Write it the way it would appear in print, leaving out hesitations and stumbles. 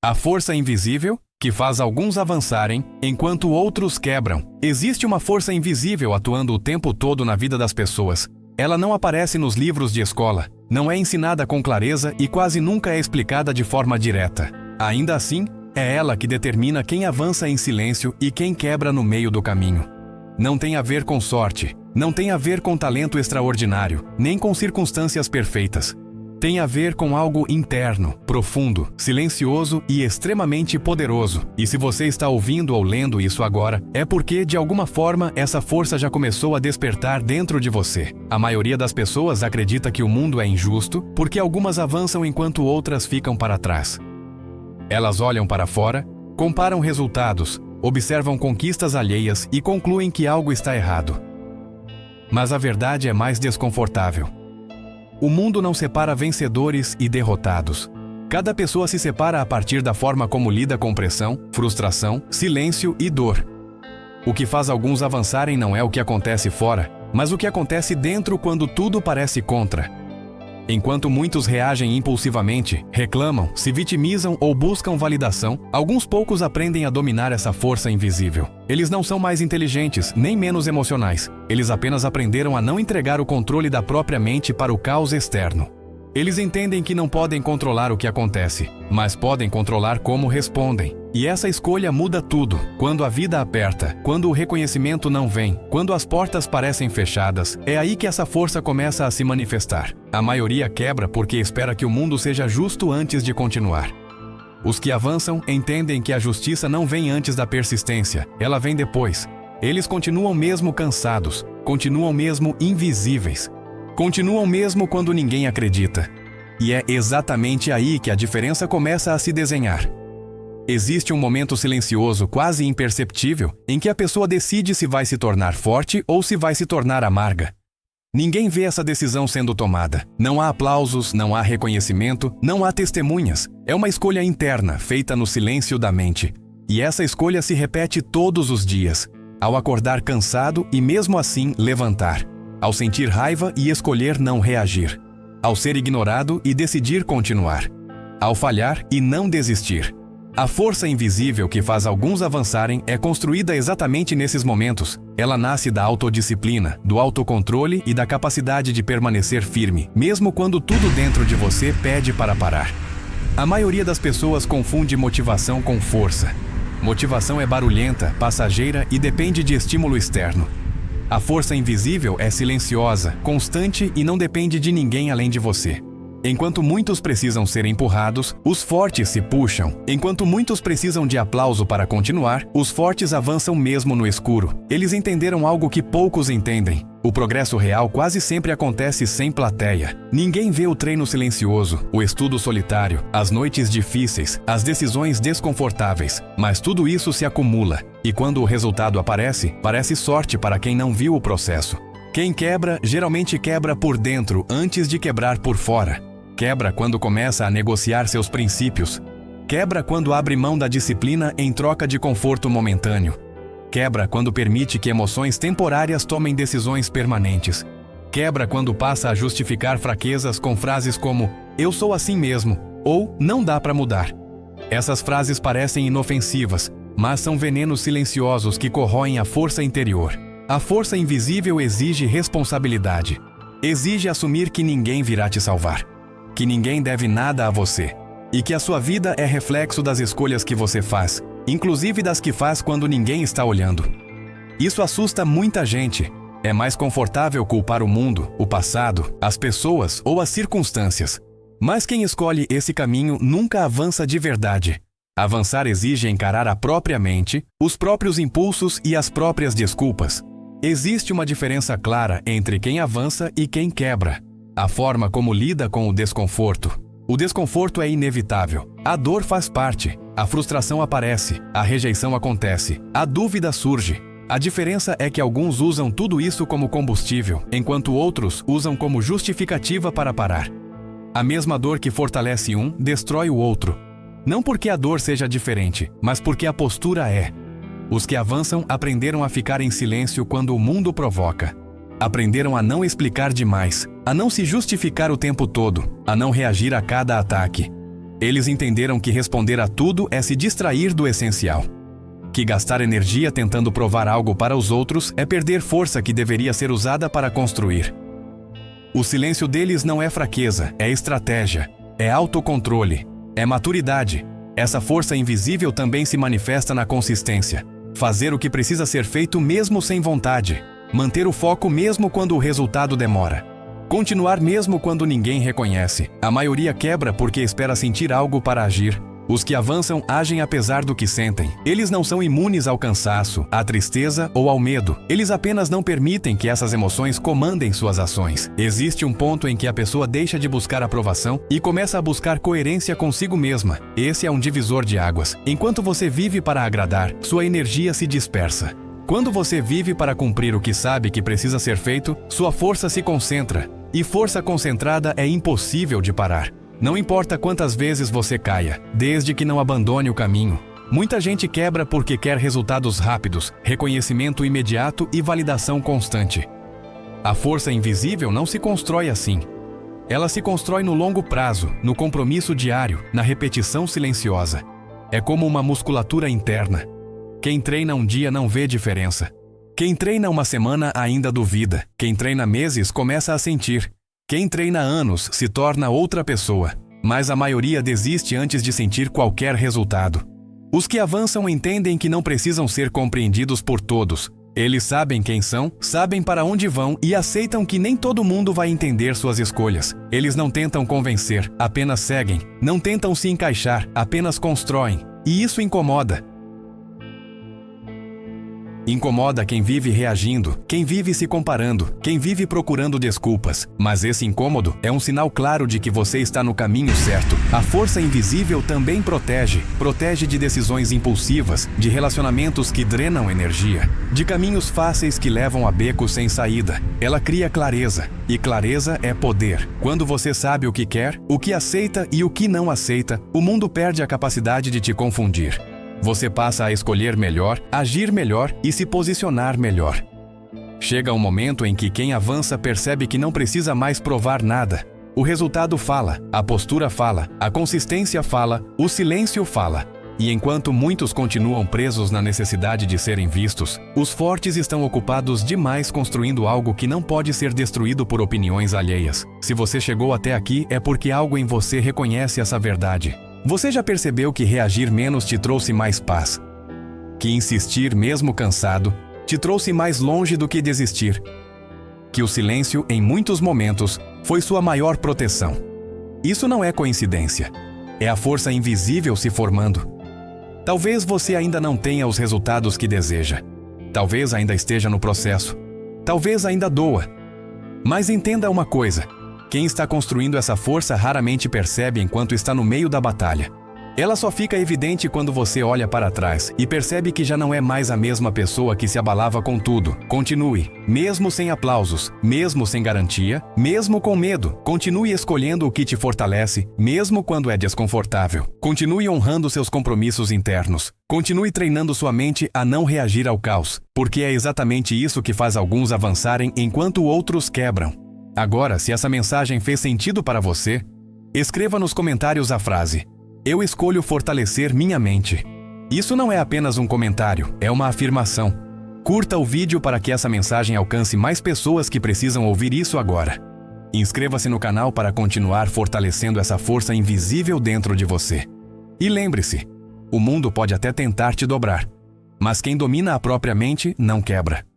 A força invisível, que faz alguns avançarem, enquanto outros quebram. Existe uma força invisível atuando o tempo todo na vida das pessoas. Ela não aparece nos livros de escola, não é ensinada com clareza e quase nunca é explicada de forma direta. Ainda assim, é ela que determina quem avança em silêncio e quem quebra no meio do caminho. Não tem a ver com sorte, não tem a ver com talento extraordinário, nem com circunstâncias perfeitas. Tem a ver com algo interno, profundo, silencioso e extremamente poderoso. E se você está ouvindo ou lendo isso agora, é porque, de alguma forma, essa força já começou a despertar dentro de você. A maioria das pessoas acredita que o mundo é injusto porque algumas avançam enquanto outras ficam para trás. Elas olham para fora, comparam resultados, observam conquistas alheias e concluem que algo está errado. Mas a verdade é mais desconfortável. O mundo não separa vencedores e derrotados. Cada pessoa se separa a partir da forma como lida com pressão, frustração, silêncio e dor. O que faz alguns avançarem não é o que acontece fora, mas o que acontece dentro quando tudo parece contra. Enquanto muitos reagem impulsivamente, reclamam, se vitimizam ou buscam validação, alguns poucos aprendem a dominar essa força invisível. Eles não são mais inteligentes, nem menos emocionais. Eles apenas aprenderam a não entregar o controle da própria mente para o caos externo. Eles entendem que não podem controlar o que acontece, mas podem controlar como respondem. E essa escolha muda tudo. Quando a vida aperta, quando o reconhecimento não vem, quando as portas parecem fechadas, é aí que essa força começa a se manifestar. A maioria quebra porque espera que o mundo seja justo antes de continuar. Os que avançam entendem que a justiça não vem antes da persistência, ela vem depois. Eles continuam mesmo cansados, continuam mesmo invisíveis. Continuam mesmo quando ninguém acredita. E é exatamente aí que a diferença começa a se desenhar. Existe um momento silencioso, quase imperceptível, em que a pessoa decide se vai se tornar forte ou se vai se tornar amarga. Ninguém vê essa decisão sendo tomada. Não há aplausos, não há reconhecimento, não há testemunhas. É uma escolha interna, feita no silêncio da mente. E essa escolha se repete todos os dias. Ao acordar cansado e mesmo assim levantar. Ao sentir raiva e escolher não reagir. Ao ser ignorado e decidir continuar. Ao falhar e não desistir. A força invisível que faz alguns avançarem é construída exatamente nesses momentos. Ela nasce da autodisciplina, do autocontrole e da capacidade de permanecer firme, mesmo quando tudo dentro de você pede para parar. A maioria das pessoas confunde motivação com força. Motivação é barulhenta, passageira e depende de estímulo externo. A força invisível é silenciosa, constante e não depende de ninguém além de você. Enquanto muitos precisam ser empurrados, os fortes se puxam. Enquanto muitos precisam de aplauso para continuar, os fortes avançam mesmo no escuro. Eles entenderam algo que poucos entendem. O progresso real quase sempre acontece sem plateia. Ninguém vê o treino silencioso, o estudo solitário, as noites difíceis, as decisões desconfortáveis. Mas tudo isso se acumula. E quando o resultado aparece, parece sorte para quem não viu o processo. Quem quebra, geralmente quebra por dentro antes de quebrar por fora. Quebra quando começa a negociar seus princípios. Quebra quando abre mão da disciplina em troca de conforto momentâneo. Quebra quando permite que emoções temporárias tomem decisões permanentes. Quebra quando passa a justificar fraquezas com frases como "eu sou assim mesmo" ou "não dá para mudar". Essas frases parecem inofensivas, mas são venenos silenciosos que corroem a força interior. A força invisível exige responsabilidade. Exige assumir que ninguém virá te salvar. Que ninguém deve nada a você. E que a sua vida é reflexo das escolhas que você faz, inclusive das que faz quando ninguém está olhando. Isso assusta muita gente. É mais confortável culpar o mundo, o passado, as pessoas ou as circunstâncias. Mas quem escolhe esse caminho nunca avança de verdade. Avançar exige encarar a própria mente, os próprios impulsos e as próprias desculpas. Existe uma diferença clara entre quem avança e quem quebra. A forma como lida com o desconforto. O desconforto é inevitável. A dor faz parte. A frustração aparece. A rejeição acontece. A dúvida surge. A diferença é que alguns usam tudo isso como combustível, enquanto outros usam como justificativa para parar. A mesma dor que fortalece um, destrói o outro. Não porque a dor seja diferente, mas porque a postura é. Os que avançam aprenderam a ficar em silêncio quando o mundo provoca. Aprenderam a não explicar demais, a não se justificar o tempo todo, a não reagir a cada ataque. Eles entenderam que responder a tudo é se distrair do essencial. Que gastar energia tentando provar algo para os outros é perder força que deveria ser usada para construir. O silêncio deles não é fraqueza, é estratégia, é autocontrole, é maturidade. Essa força invisível também se manifesta na consistência. Fazer o que precisa ser feito mesmo sem vontade. Manter o foco mesmo quando o resultado demora. Continuar mesmo quando ninguém reconhece. A maioria quebra porque espera sentir algo para agir. Os que avançam agem apesar do que sentem. Eles não são imunes ao cansaço, à tristeza ou ao medo. Eles apenas não permitem que essas emoções comandem suas ações. Existe um ponto em que a pessoa deixa de buscar aprovação e começa a buscar coerência consigo mesma. Esse é um divisor de águas. Enquanto você vive para agradar, sua energia se dispersa. Quando você vive para cumprir o que sabe que precisa ser feito, sua força se concentra. E força concentrada é impossível de parar. Não importa quantas vezes você caia, desde que não abandone o caminho. Muita gente quebra porque quer resultados rápidos, reconhecimento imediato e validação constante. A força invisível não se constrói assim. Ela se constrói no longo prazo, no compromisso diário, na repetição silenciosa. É como uma musculatura interna. Quem treina um dia não vê diferença. Quem treina uma semana ainda duvida. Quem treina meses começa a sentir. Quem treina anos se torna outra pessoa, mas a maioria desiste antes de sentir qualquer resultado. Os que avançam entendem que não precisam ser compreendidos por todos. Eles sabem quem são, sabem para onde vão e aceitam que nem todo mundo vai entender suas escolhas. Eles não tentam convencer, apenas seguem. Não tentam se encaixar, apenas constroem. E isso incomoda. Incomoda quem vive reagindo, quem vive se comparando, quem vive procurando desculpas. Mas esse incômodo é um sinal claro de que você está no caminho certo. A força invisível também protege. Protege de decisões impulsivas, de relacionamentos que drenam energia, de caminhos fáceis que levam a becos sem saída. Ela cria clareza. E clareza é poder. Quando você sabe o que quer, o que aceita e o que não aceita, o mundo perde a capacidade de te confundir. Você passa a escolher melhor, agir melhor e se posicionar melhor. Chega um momento em que quem avança percebe que não precisa mais provar nada. O resultado fala, a postura fala, a consistência fala, o silêncio fala. E enquanto muitos continuam presos na necessidade de serem vistos, os fortes estão ocupados demais construindo algo que não pode ser destruído por opiniões alheias. Se você chegou até aqui, é porque algo em você reconhece essa verdade. Você já percebeu que reagir menos te trouxe mais paz? Que insistir, mesmo cansado, te trouxe mais longe do que desistir? Que o silêncio, em muitos momentos, foi sua maior proteção? Isso não é coincidência. É a força invisível se formando. Talvez você ainda não tenha os resultados que deseja. Talvez ainda esteja no processo. Talvez ainda doa. Mas entenda uma coisa. Quem está construindo essa força raramente percebe enquanto está no meio da batalha. Ela só fica evidente quando você olha para trás e percebe que já não é mais a mesma pessoa que se abalava com tudo. Continue, mesmo sem aplausos, mesmo sem garantia, mesmo com medo. Continue escolhendo o que te fortalece, mesmo quando é desconfortável. Continue honrando seus compromissos internos. Continue treinando sua mente a não reagir ao caos, porque é exatamente isso que faz alguns avançarem enquanto outros quebram. Agora, se essa mensagem fez sentido para você, escreva nos comentários a frase: "Eu escolho fortalecer minha mente". Isso não é apenas um comentário, é uma afirmação. Curta o vídeo para que essa mensagem alcance mais pessoas que precisam ouvir isso agora. Inscreva-se no canal para continuar fortalecendo essa força invisível dentro de você. E lembre-se, o mundo pode até tentar te dobrar, mas quem domina a própria mente não quebra.